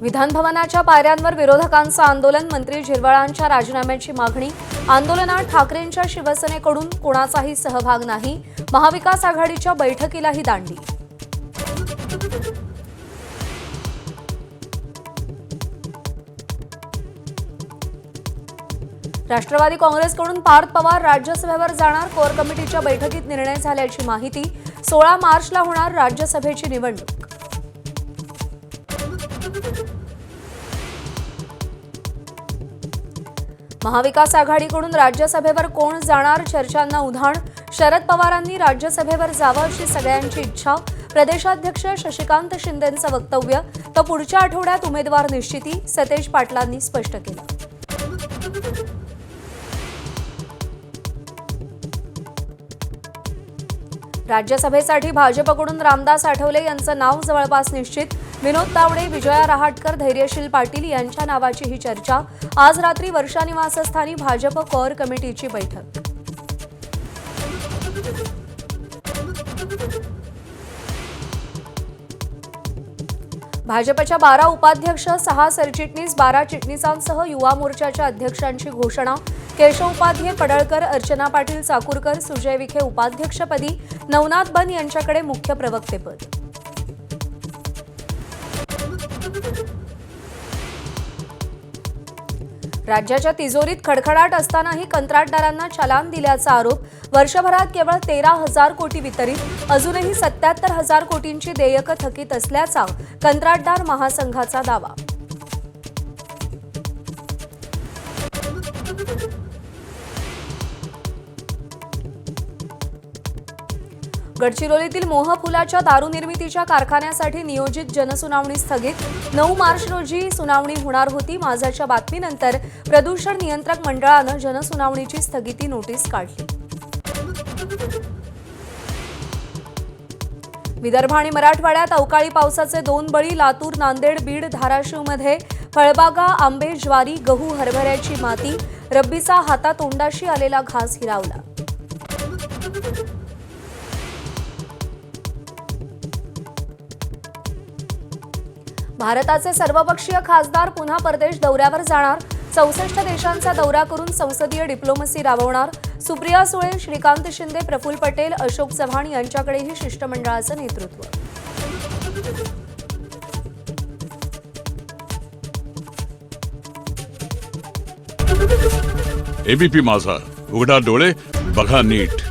विधान भवनाच्या पायऱ्यांवर विरोधकांचं आंदोलन, मंत्री झिरवाळांच्या राजीनाम्याची मागणी। आंदोलनात ठाकरेंच्या शिवसेनेकडून कोणाचाही सहभाग नाही, महाविकास आघाडीच्या बैठकीलाही दांडी। राष्ट्रवादी काँग्रेसकडून पार्थ पवार राज्यसभेवर जाणार, कोर कमिटीच्या बैठकीत निर्णय झाल्याची माहिती। 16 मार्चला होणार राज्यसभेची निवडणूक। महाविकास आघाडीकडून राज्यसभेवर कोण जाणार, चर्चांना उधाण। शरद पवारांनी राज्यसभेवर जावं अशी सगळ्यांची इच्छा। प्रदेशाध्यक्ष शशिकांत शिंदेंचं वक्तव्य, तर पुढच्या आठवड्यात उमेदवार निश्चिती, सतेज पाटलांनी स्पष्ट केलं। राज्यसभेसाठी भाजपकडून रामदास आठवले यांचं नाव जवळपास निश्चित। विनोद तावडे, विजया रहाटकर, धैर्यशील पाटील यांच्या नावाची ही चर्चा। आज रात्री वर्षा निवासस्थानी भाजप कोर कमिटीची बैठक। भाजपच्या 12 उपाध्यक्ष, 6 सरचिटणीस, 12 चिटणीसांसह युवा मोर्चाच्या अध्यक्षांची घोषणा। केशव उपाध्ये, पडळकर, अर्चना पाटील चाकूरकर, सुजय विखे उपाध्यक्षपदी, नवनाथ बन यांच्याकडे मुख्य प्रवक्तेपद। राज्याच्या तिजोरीत खडखडाट असतानाही कंत्राटदारांना चलान दिल्याचा आरोप। वर्षभरात केवळ 13,000 कोटी वितरित, अजूनही 77,000 कोटींची देयकं थकीत असल्याचा कंत्राटदार महासंघाचा दावा। गडचिरोलीतील मोहफुलाच्या दारू निर्मितीच्या कारखान्यासाठी नियोजित जनसुनावणी स्थगित। 9 मार्च रोजी सुनावणी होणार होती, माजाच्या बातमीनंतर प्रदूषण नियंत्रक मंडळानं जनसुनावणीची स्थगिती नोटीस काढली। विदर्भ आणि मराठवाड्यात अवकाळी पावसाचे 2 बळी, लातूर, नांदेड, बीड, धाराशिवमध्ये फळबागा, आंबे, ज्वारी, गहू, हरभऱ्याची माती, रब्बीचा हातातोंडाशी आलेला घास हिरावला। भारताचे सर्वपक्षीय खासदार पुन्हा परदेश दौऱ्यावर जाणार। 64 देशांचा दौरा करून संसदीय डिप्लोमसी राबवणार। सुप्रिया सुळे, श्रीकांत शिंदे, प्रफुल्ल पटेल, अशोक चव्हाण यांच्याकडेही शिष्टमंडळाचं नेतृत्व। एबीपी माझा, उघडा डोळे बघा नीट।